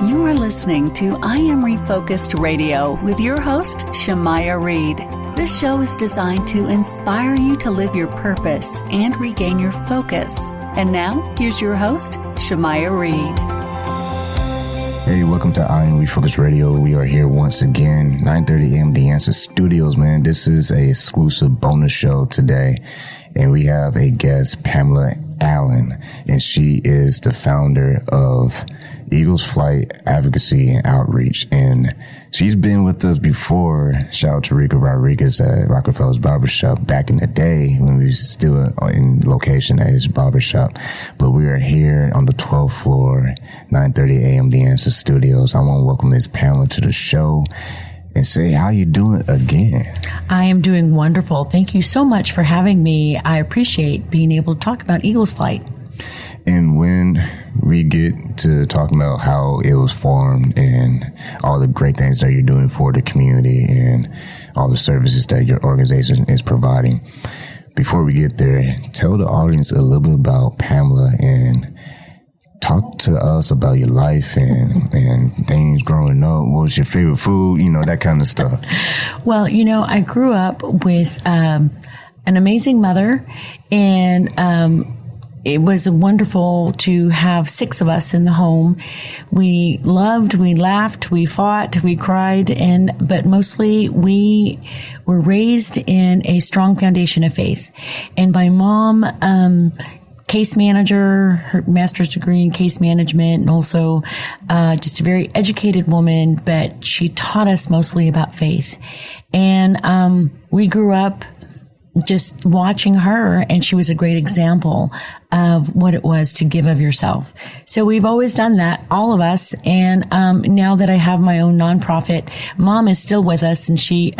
You are listening to I Am Refocused Radio with your host, Shamaya Reed. This show is designed to inspire you to live your purpose and regain your focus. And now, here's your host, Shamaya Reed. Hey, welcome to I Am Refocused Radio. We are here once again, 9:30 a.m. The Answer Studios, man. This is a exclusive bonus show today. And we have a guest, Pamela Allen, and she is the founder of Eagles Flight, Advocacy, and Outreach. And she's been with us before. Shout out to Rico Rodriguez at Rockefeller's Barbershop back in the day when we was still in location at his barbershop. But we are here on the 12th floor, 9:30 a.m. The Answer Studios. I want to welcome Ms. Pamela to the show and say, how you doing again? I am doing wonderful. Thank you so much for having me. I appreciate being able to talk about Eagles Flight. And when we get to talking about how it was formed and all the great things that you're doing for the community and all the services that your organization is providing, before we get there, tell the audience a little bit about Pamela and talk to us about your life and things growing up. What was your favorite food? You know, that kind of stuff. Well, you know, I grew up with an amazing mother, and it was wonderful to have 6 of us in the home. We loved, we laughed, we fought, we cried, but mostly we were raised in a strong foundation of faith. And my mom, case manager, her master's degree in case management, and also just a very educated woman, but she taught us mostly about faith. And we grew up just watching her, and she was a great example of what it was to give of yourself. So we've always done that, all of us. And now that I have my own nonprofit, Mom is still with us, and she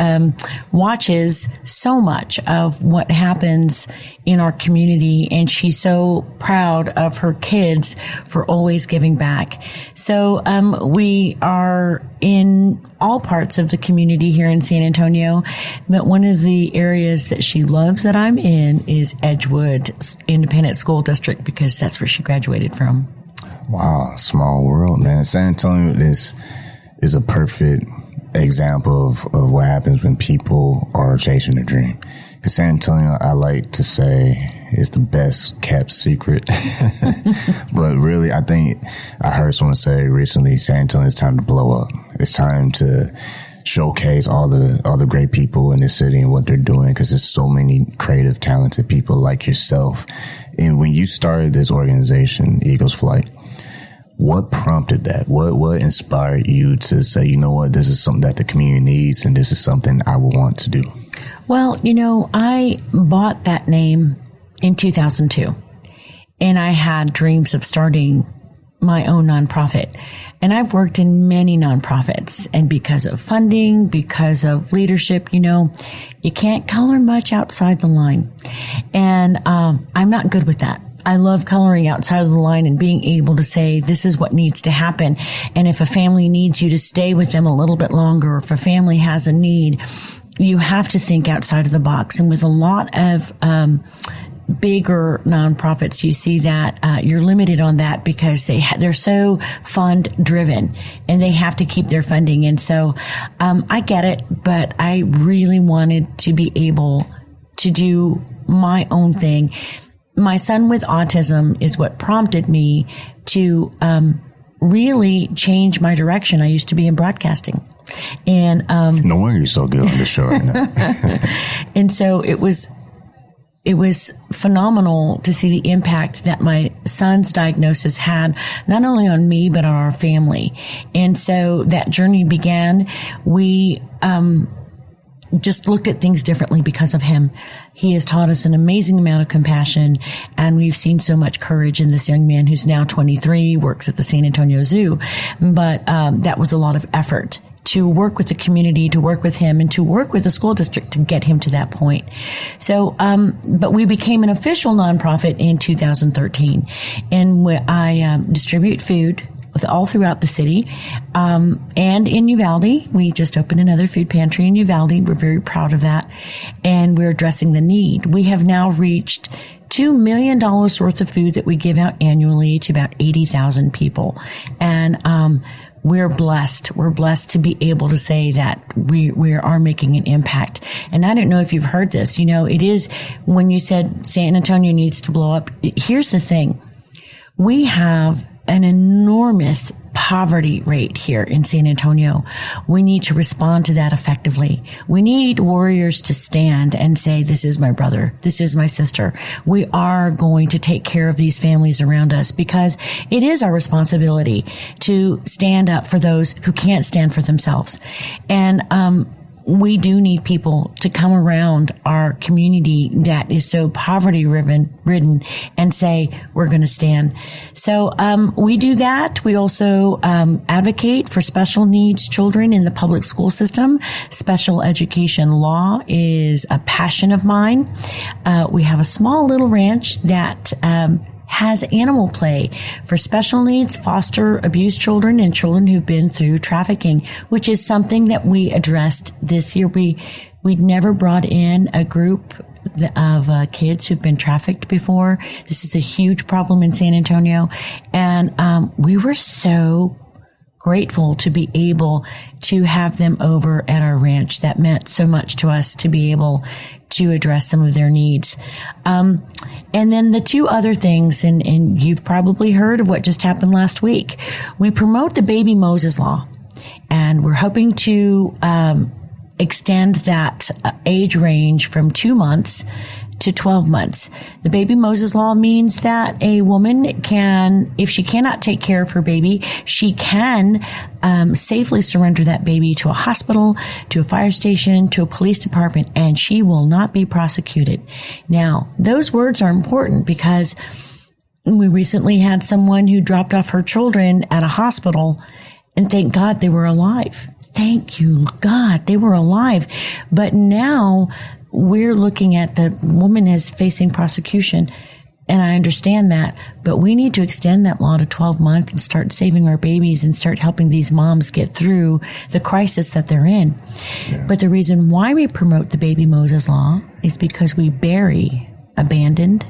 watches so much of what happens in our community, and she's so proud of her kids for always giving back. So we are in all parts of the community here in San Antonio, but one of the areas that she loves that I'm in is Edgewood Independent School District, because that's where she graduated from. Wow, small world, man. San Antonio is a perfect example of what happens when people are chasing a dream. Because San Antonio, I like to say, is the best kept secret. But really, I think I heard someone say recently, San Antonio, it's time to blow up. It's time to showcase all the great people in the city and what they're doing, because there's so many creative, talented people like yourself. And when you started this organization, Eagles Flight, what prompted that? What inspired you to say, you know what, this is something that the community needs, and this is something I would want to do? Well, you know, I bought that name in 2002, and I had dreams of starting my own nonprofit. And I've worked in many nonprofits, and because of funding, because of leadership, you know, you can't color much outside the line. And I'm not good with that. I love coloring outside of the line and being able to say, this is what needs to happen. And if a family needs you to stay with them a little bit longer, or if a family has a need, you have to think outside of the box. And with a lot of bigger nonprofits, you see that you're limited on that because they're so fund driven and they have to keep their funding. And so I get it, but I really wanted to be able to do my own thing. My son with autism is what prompted me to really change my direction. I used to be in broadcasting. And no wonder you're so good on the show right now. And so it was phenomenal to see the impact that my son's diagnosis had, not only on me, but on our family. And so that journey began. We just looked at things differently because of him. He has taught us an amazing amount of compassion, and we've seen so much courage in this young man who's now 23, works at the San Antonio Zoo. But that was a lot of effort to work with the community, to work with him, and to work with the school district to get him to that point. So, but we became an official nonprofit in 2013, and I distribute food all throughout the city, and in Uvalde. We just opened another food pantry in Uvalde. We're very proud of that, and we're addressing the need. We have now reached $2 million worth of food that we give out annually to about 80,000 people. And, we're blessed. We're blessed to be able to say that we are making an impact. And I don't know if you've heard this. It is when you said San Antonio needs to blow up. Here's the thing. We have an enormous poverty rate here in San Antonio. We need to respond to that effectively. We need warriors to stand and say, this is my brother. This is my sister. We are going to take care of these families around us because it is our responsibility to stand up for those who can't stand for themselves. And, we do need people to come around our community that is so poverty ridden and say, we're going to stand. So, we do that. We also, advocate for special needs children in the public school system. Special education law is a passion of mine. We have a small little ranch that, has animal play for special needs, foster abuse children, and children who've been through trafficking, which is something that we addressed this year. We'd never brought in a group of kids who've been trafficked before. This is a huge problem in San Antonio. And we were so grateful to be able to have them over at our ranch. That meant so much to us to be able to address some of their needs. And then the two other things, and you've probably heard of what just happened last week. We promote the Baby Moses Law, and we're hoping to extend that age range from 2 months to 12 months. The Baby Moses Law means that a woman can, if she cannot take care of her baby, she can safely surrender that baby to a hospital, to a fire station, to a police department, and she will not be prosecuted. Now, those words are important because we recently had someone who dropped off her children at a hospital, and thank God they were alive. Thank you, God, they were alive. But now we're looking at the woman as facing prosecution, and I understand that, but we need to extend that law to 12 months and start saving our babies and start helping these moms get through the crisis that they're in. Yeah. But the reason why we promote the Baby Moses Law is because we bury abandoned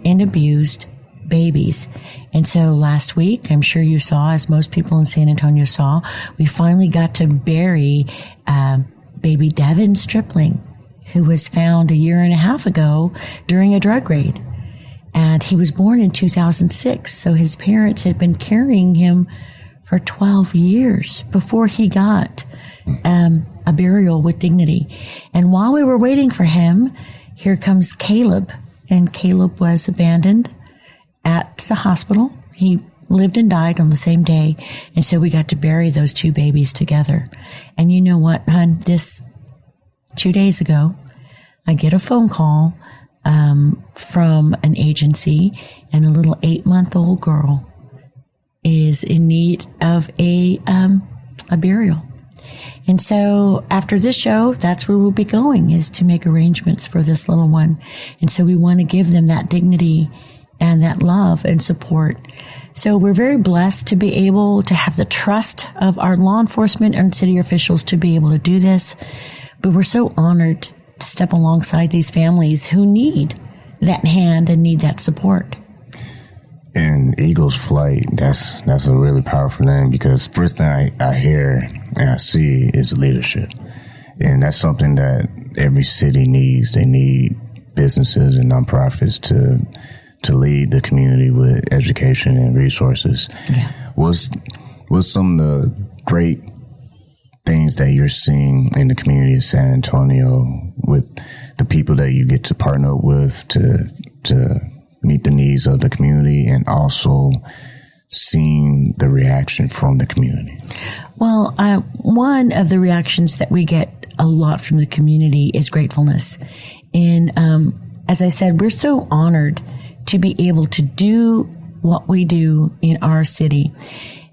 and abused babies. And so last week, I'm sure you saw, as most people in San Antonio saw, we finally got to bury baby Devin stripling, who was found a year and a half ago during a drug raid. And he was born in 2006, so his parents had been carrying him for 12 years before he got a burial with dignity. And while we were waiting for him, here comes Caleb, and Caleb was abandoned at the hospital. He lived and died on the same day, and so we got to bury those two babies together. And you know what, hon? 2 days ago, I get a phone call from an agency, and a little 8-month-old girl is in need of a burial. And so after this show, that's where we'll be going, is to make arrangements for this little one. And so we want to give them that dignity and that love and support. So we're very blessed to be able to have the trust of our law enforcement and city officials to be able to do this. But we're so honored to step alongside these families who need that hand and need that support. And Eagle's Flight, that's a really powerful name, because first thing I hear and I see is leadership. And that's something that every city needs. They need businesses and nonprofits to lead the community with education and resources. Yeah. What's some of the great things that you're seeing in the community of San Antonio with the people that you get to partner with to meet the needs of the community, and also seeing the reaction from the community? Well, one of the reactions that we get a lot from the community is gratefulness. And as I said, we're so honored to be able to do what we do in our city.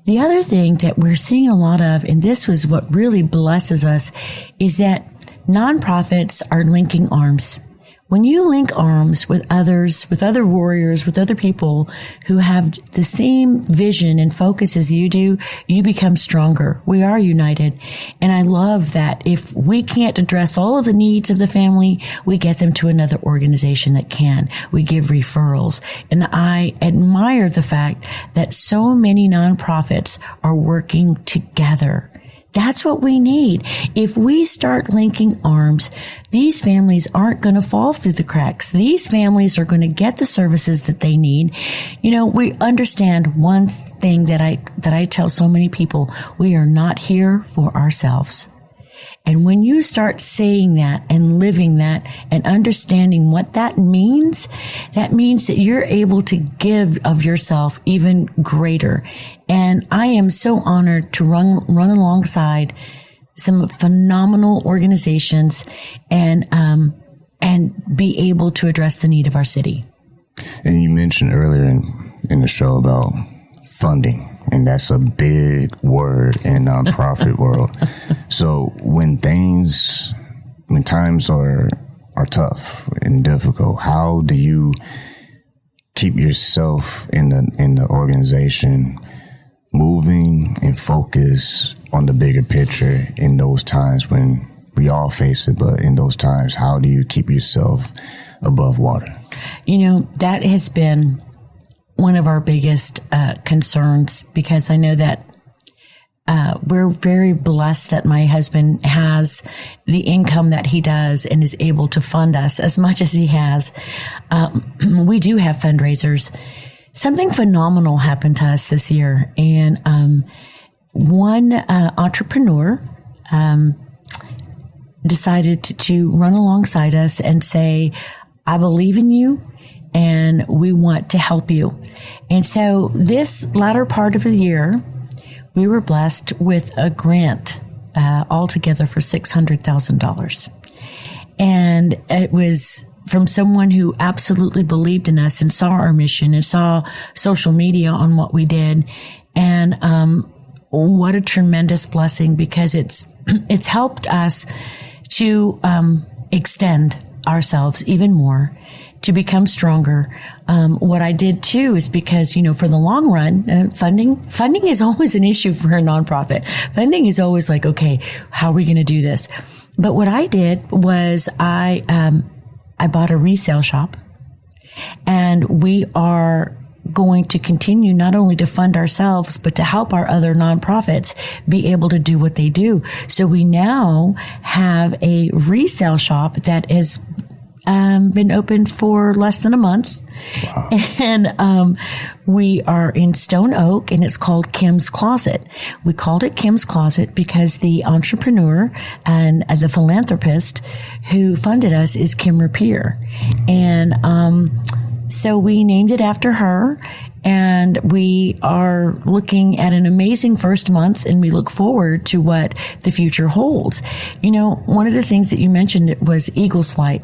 The other thing that we're seeing a lot of, and this was what really blesses us, is that nonprofits are linking arms. When you link arms with others, with other warriors, with other people who have the same vision and focus as you do, you become stronger. We are united. And I love that if we can't address all of the needs of the family, we get them to another organization that can. We give referrals. And I admire the fact that so many nonprofits are working together. That's what we need. If we start linking arms, these families aren't going to fall through the cracks. These families are going to get the services that they need. You know, we understand one thing that I tell so many people: we are not here for ourselves. And when you start saying that and living that and understanding what that means that you're able to give of yourself even greater. And I am so honored to run alongside some phenomenal organizations and be able to address the need of our city. And you mentioned earlier in the show about funding, and that's a big word in nonprofit world. So when times are tough and difficult, how do you keep yourself in the organization moving and focus on the bigger picture in those times when we all face it? But in those times, how do you keep yourself above water? You know, that has been one of our biggest concerns, because I know that we're very blessed that my husband has the income that he does and is able to fund us as much as he has. We do have fundraisers. Something phenomenal happened to us this year, and one entrepreneur decided to run alongside us and say, "I believe in you, and we want to help you." And so this latter part of the year, we were blessed with a grant altogether for $600,000. And it was from someone who absolutely believed in us and saw our mission and saw social media on what we did. And what a tremendous blessing, because it's helped us to extend ourselves even more, to become stronger. What I did too is because, you know, for the long run, funding is always an issue for a nonprofit. Funding is always like, okay, how are we going to do this? But what I did was I bought a resale shop, and we are going to continue not only to fund ourselves, but to help our other nonprofits be able to do what they do. So we now have a resale shop that has been open for less than a month. Wow. And we are in Stone Oak, and it's called Kim's Closet. We called it Kim's Closet because the entrepreneur and the philanthropist who funded us is Kim Rapier. And so we named it after her, and we are looking at an amazing first month, and we look forward to what the future holds. You know, one of the things that you mentioned was Eagle's Flight.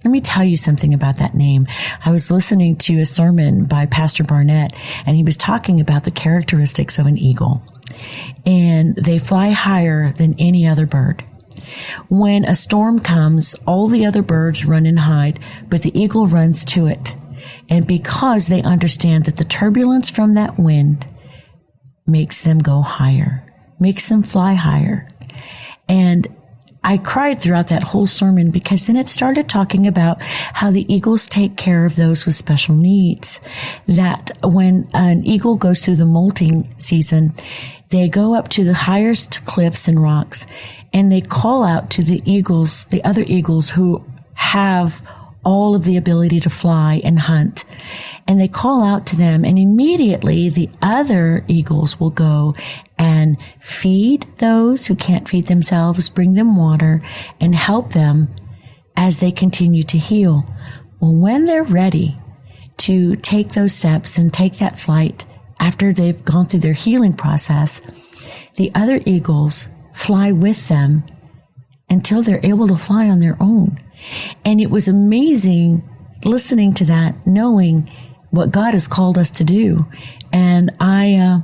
Let me tell you something about that name. I was listening to a sermon by Pastor Barnett, and he was talking about the characteristics of an eagle. And they fly higher than any other bird. When a storm comes, all the other birds run and hide, but the eagle runs to it. And because they understand that the turbulence from that wind makes them go higher, makes them fly higher. And I cried throughout that whole sermon, because then it started talking about how the eagles take care of those with special needs. That when an eagle goes through the molting season, they go up to the highest cliffs and rocks, and they call out to the eagles, the other eagles who have all of the ability to fly and hunt. And they call out to them, and immediately the other eagles will go and feed those who can't feed themselves, bring them water, and help them as they continue to heal. Well, when they're ready to take those steps and take that flight after they've gone through their healing process, the other eagles fly with them until they're able to fly on their own. And it was amazing listening to that, knowing what God has called us to do. And I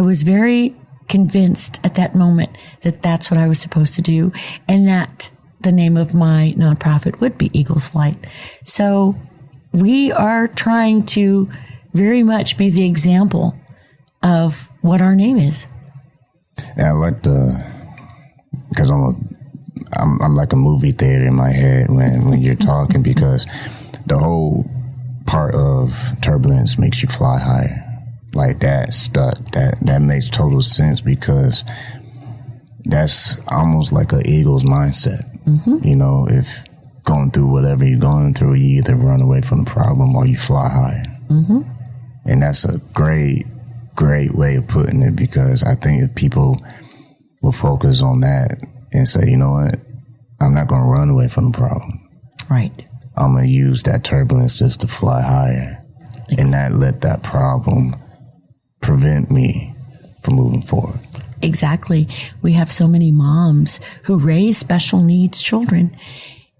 was very convinced at that moment that that's what I was supposed to do, and that the name of my nonprofit would be Eagles Flight. So we are trying to very much be the example of what our name is. Yeah, I like because I'm like a movie theater in my head when you're talking, because the whole part of turbulence makes you fly higher. Like that stuck. That makes total sense, because that's almost like an eagle's mindset. Mm-hmm. You know, if going through whatever you're going through, you either run away from the problem or you fly higher. Mm-hmm. And that's a great way of putting it, because I think if people will focus on that and say, you know what, I'm not going to run away from the problem. Right. I'm going to use that turbulence just to fly higher and not let that problem prevent me from moving forward. Exactly. We have so many moms who raise special needs children,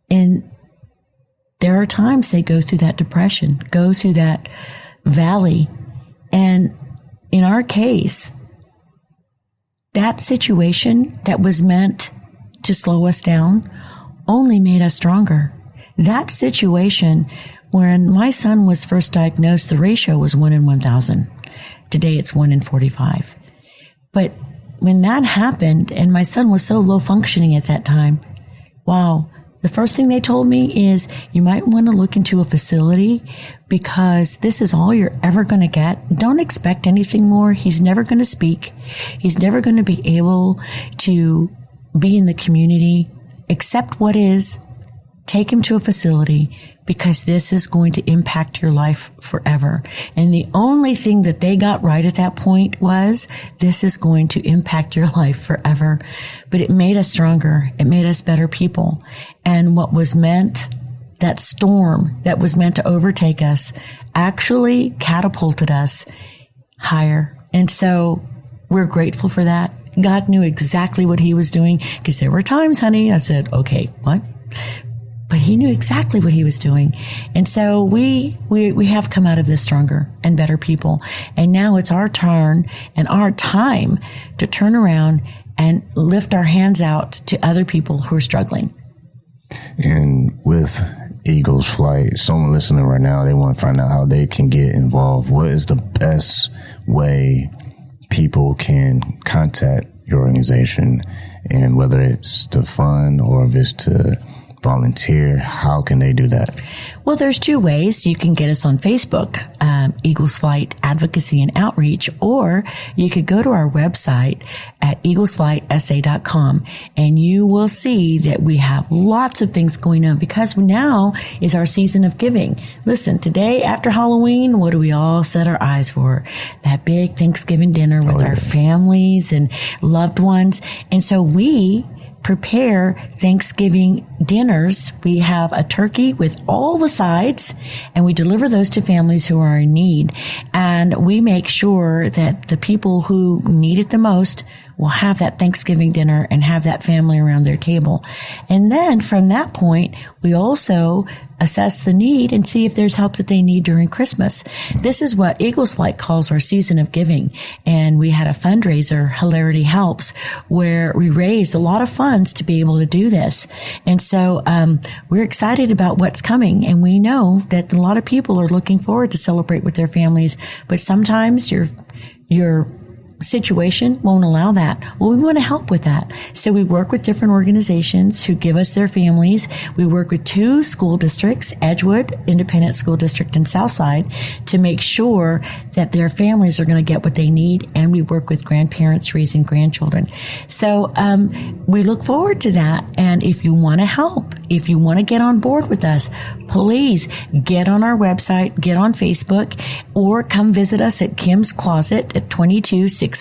and there are times they go through that depression, go through that valley. And in our case, that situation that was meant to slow us down only made us stronger. That situation, when my son was first diagnosed, the ratio was 1 in 1,000. Today it's 1 in 45. But when that happened, and my son was so low functioning at that time, wow, the first thing they told me is, you might want to look into a facility, because this is all you're ever going to get. Don't expect anything more. He's never going to speak. He's never going to be able to be in the community. Accept what is. Take him to a facility, because this is going to impact your life forever. And the only thing that they got right at that point was, this is going to impact your life forever. But it made us stronger. It made us better people. And what was meant, that storm that was meant to overtake us, actually catapulted us higher. And so we're grateful for that. God knew exactly what he was doing, because there were times, honey, I said, okay, what? But he knew exactly what he was doing. And so we have come out of this stronger and better people. And now it's our turn and our time to turn around and lift our hands out to other people who are struggling. And with Eagles Flight, someone listening right now, they want to find out how they can get involved. What is the best way people can contact your organization? And whether it's to fund or if it's to volunteer, how can they do that? Well, there's two ways. You can get us on Facebook, Eagles Flight Advocacy and Outreach, or you could go to our website at eaglesflightsa.com, and you will see that we have lots of things going on, because now is our season of giving. Listen, today after Halloween, what do we all set our eyes for? That big Thanksgiving dinner with our families and loved ones. And so we prepare Thanksgiving dinners. We have a turkey with all the sides, and we deliver those to families who are in need. And we make sure that the people who need it the most will have that Thanksgiving dinner and have that family around their table. And then from that point, we also assess the need and see if there's help that they need during Christmas. This is what Eagles Flight calls our season of giving. And we had a fundraiser, Hilarity Helps, where we raised a lot of funds to be able to do this. And so we're excited about what's coming. And we know that a lot of people are looking forward to celebrate with their families. But sometimes your situation won't allow that. Well, we want to help with that. So we work with different organizations who give us their families. We work with 2 school districts, Edgewood Independent School District and Southside, to make sure that their families are going to get what they need. And we work with grandparents raising grandchildren. So we look forward to that. And if you want to help, if you want to get on board with us, please get on our website, get on Facebook, or come visit us at Kim's Closet at 22602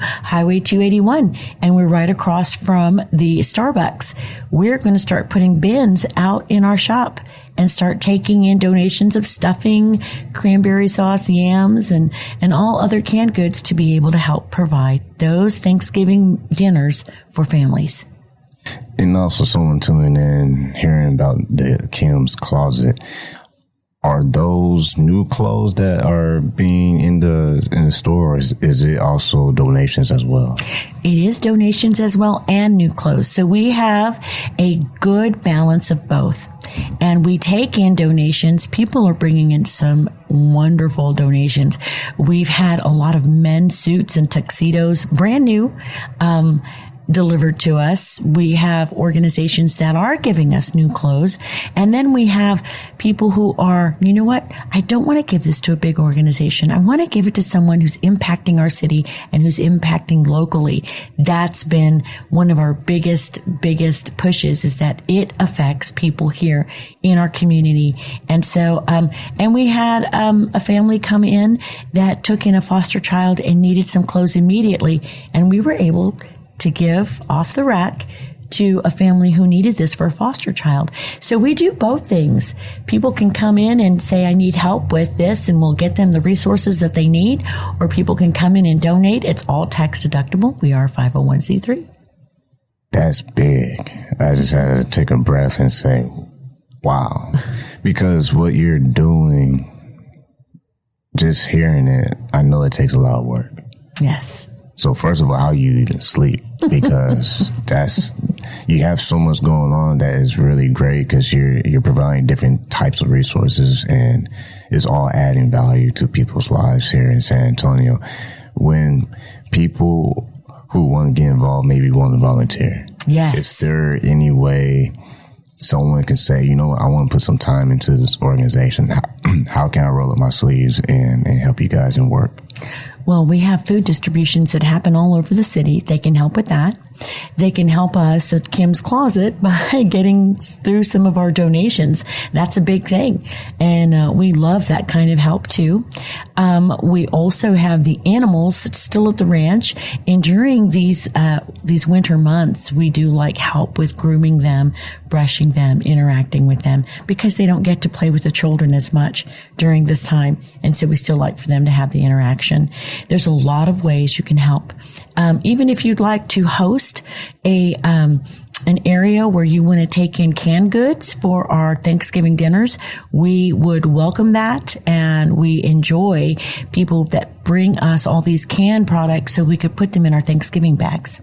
Highway 281. And we're right across from the Starbucks. We're going to start putting bins out in our shop and start taking in donations of stuffing, cranberry sauce, yams, and all other canned goods to be able to help provide those Thanksgiving dinners for families. And also someone tuning in, hearing about the Kim's Closet. Are those new clothes that are being in the store, or is it also donations as well? It is donations as well and new clothes. So we have a good balance of both. And we take in donations. People are bringing in some wonderful donations. We've had a lot of men's suits and tuxedos, brand new, delivered to us. We have organizations that are giving us new clothes. And then we have people who are, you know what? I don't want to give this to a big organization. I want to give it to someone who's impacting our city and who's impacting locally. That's been one of our biggest pushes, is that it affects people here in our community. And so, and we had, a family come in that took in a foster child and needed some clothes immediately. And we were able to give off the rack to a family who needed this for a foster child. So we do both things. People can come in and say, I need help with this, and we'll get them the resources that they need, or people can come in and donate. It's all tax deductible. We are 501c3. That's big. I just had to take a breath and say, wow. Because what you're doing, just hearing it, I know it takes a lot of work. Yes. So first of all, how you even sleep, because you have so much going on that is really great, because you're providing different types of resources, and it's all adding value to people's lives here in San Antonio. When people who want to get involved maybe want to volunteer. Yes. Is there any way someone can say, you know what, I want to put some time into this organization? How can I roll up my sleeves and help you guys and work? Well, we have food distributions that happen all over the city. They can help with that. They can help us at Kim's Closet by getting through some of our donations. That's a big thing. And we love that kind of help too. We also have the animals still at the ranch. And during these winter months, we do like help with grooming them, brushing them, interacting with them, because they don't get to play with the children as much during this time. And so we still like for them to have the interaction. There's a lot of ways you can help. Even if you'd like to host an area where you want to take in canned goods for our Thanksgiving dinners, we would welcome that, and we enjoy people that bring us all these canned products so we could put them in our Thanksgiving bags.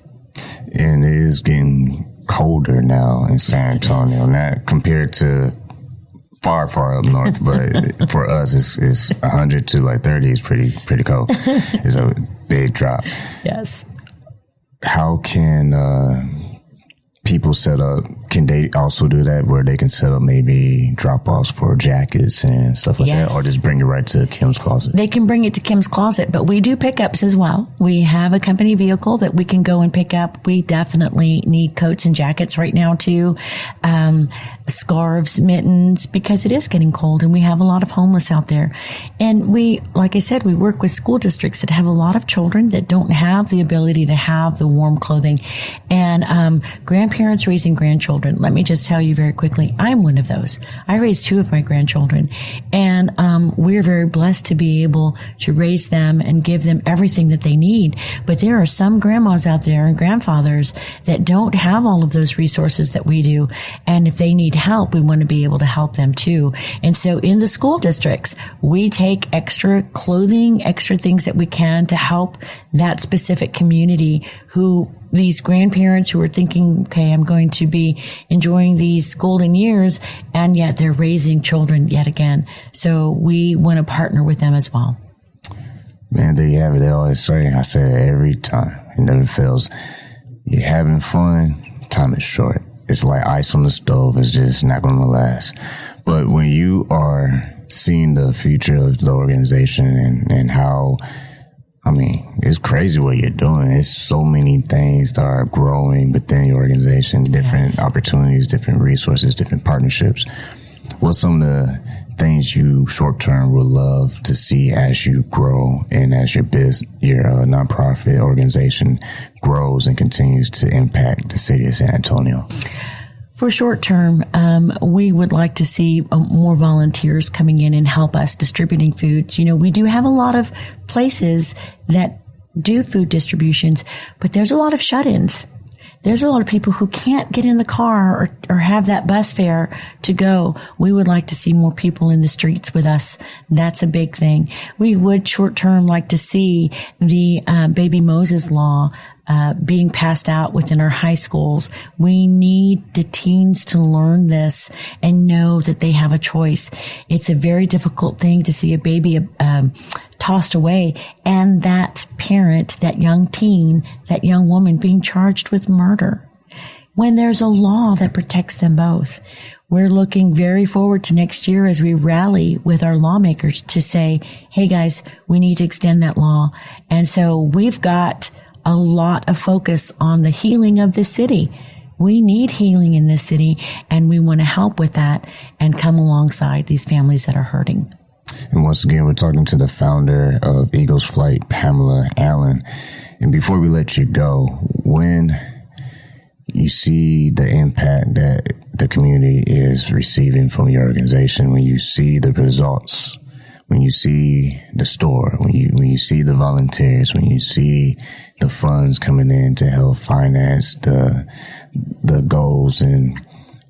And it is getting colder now in San Antonio, not compared to far up north, but for us, it's 100 to like 30 is pretty cold. It's a big drop. Yes. How can people set up? Can they also do that where they can set up maybe drop-offs for jackets and stuff like that, or just bring it right to Kim's Closet? They can bring it to Kim's Closet, but we do pickups as well. We have a company vehicle that we can go and pick up. We definitely need coats and jackets right now too, scarves, mittens, because it is getting cold and we have a lot of homeless out there. And we, like I said, we work with school districts that have a lot of children that don't have the ability to have the warm clothing, and grandparents raising grandchildren. Let me just tell you very quickly, I'm one of those. I raised 2 of my grandchildren, and we're very blessed to be able to raise them and give them everything that they need. But there are some grandmas out there and grandfathers that don't have all of those resources that we do. And if they need help, we want to be able to help them too. And so in the school districts, we take extra clothing, extra things that we can to help that specific community, who these grandparents who are thinking, okay, I'm going to be enjoying these golden years, and yet they're raising children yet again. So we want to partner with them as well. Man, there you have it. They always say, I say it every time, it never fails. You're having fun, time is short. It's like ice on the stove. It's just not going to last. But when you are seeing the future of the organization and how, I mean, it's crazy what you're doing. It's so many things that are growing within your organization, different opportunities, different resources, different partnerships. What's some of the things you short term would love to see as you grow and as your nonprofit organization grows and continues to impact the city of San Antonio? For short term, we would like to see more volunteers coming in and help us distributing foods. You know, we do have a lot of places that do food distributions, but there's a lot of shut-ins. there's a lot of people who can't get in the car or have that bus fare to go. We would like to see more people in the streets with us. That's a big thing. We would short term like to see the Baby Moses law being passed out within our high schools. We need the teens to learn this and know that they have a choice. It's a very difficult thing to see a baby tossed away, and that parent, that young teen, that young woman being charged with murder, when there's a law that protects them both. We're looking very forward to next year as we rally with our lawmakers to say, hey guys, we need to extend that law. And so we've got a lot of focus on the healing of the city. We need healing in this city, and we want to help with that and come alongside these families that are hurting. And once again, we're talking to the founder of Eagles Flight, Pamela Allen. And before we let you go, when you see the impact that the community is receiving from your organization, when you see the results, when you see the store, when you see the volunteers, when you see the funds coming in to help finance the goals and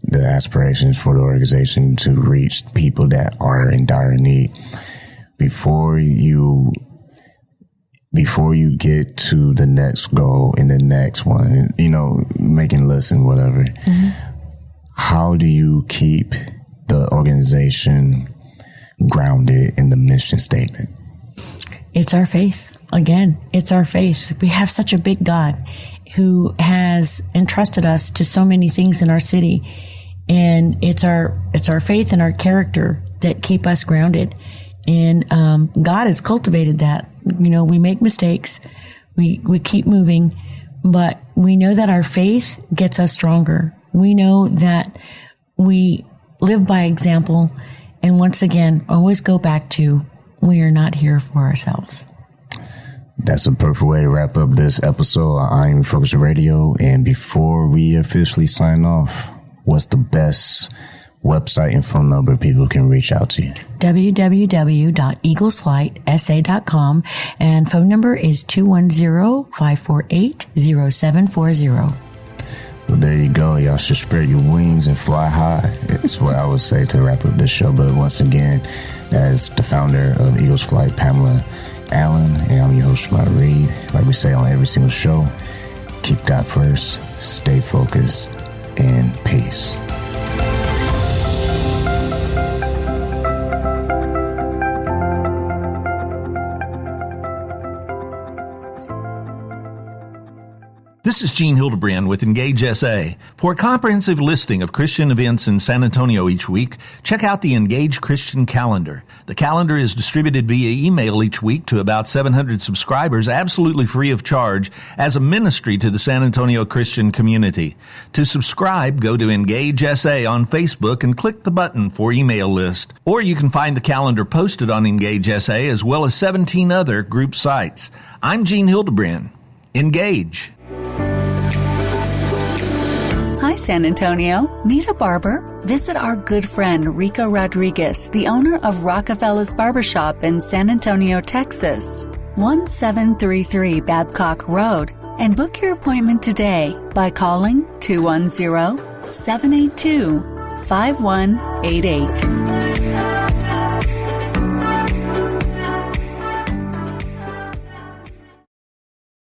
the aspirations for the organization to reach people that are in dire need, before you get to the next goal and the next one, making lists and whatever, how do you keep the organization grounded in the mission statement? It's our faith. Again, it's our faith. We have such a big God who has entrusted us to so many things in our city. And it's our faith and our character that keep us grounded. And God has cultivated that. We make mistakes. We keep moving, but we know that our faith gets us stronger. We know that we live by example. And once again, always go back to, we are not here for ourselves. That's a perfect way to wrap up this episode of I Am Refocused Radio. And before we officially sign off, what's the best website and phone number people can reach out to you? www.eaglesflightsa.com, and phone number is 210-548-0740. Well, there you go. Y'all should spread your wings and fly high. That's what I would say to wrap up this show. But once again, that is the founder of Eagles Flight, Pamela Allen, and I'm your host, Shemai Reed. Like we say on every single show, keep God first, stay focused, and peace. This is Gene Hildebrand with Engage SA. For a comprehensive listing of Christian events in San Antonio each week, check out the Engage Christian Calendar. The calendar is distributed via email each week to about 700 subscribers, absolutely free of charge, as a ministry to the San Antonio Christian community. To subscribe, go to Engage SA on Facebook and click the button for email list. Or you can find the calendar posted on Engage SA as well as 17 other group sites. I'm Gene Hildebrand. Engage. Hi, San Antonio. Need a barber? Visit our good friend Rico Rodriguez, the owner of Rockefeller's Barbershop in San Antonio, Texas, 1733 Babcock Road, and book your appointment today by calling 210-782-5188.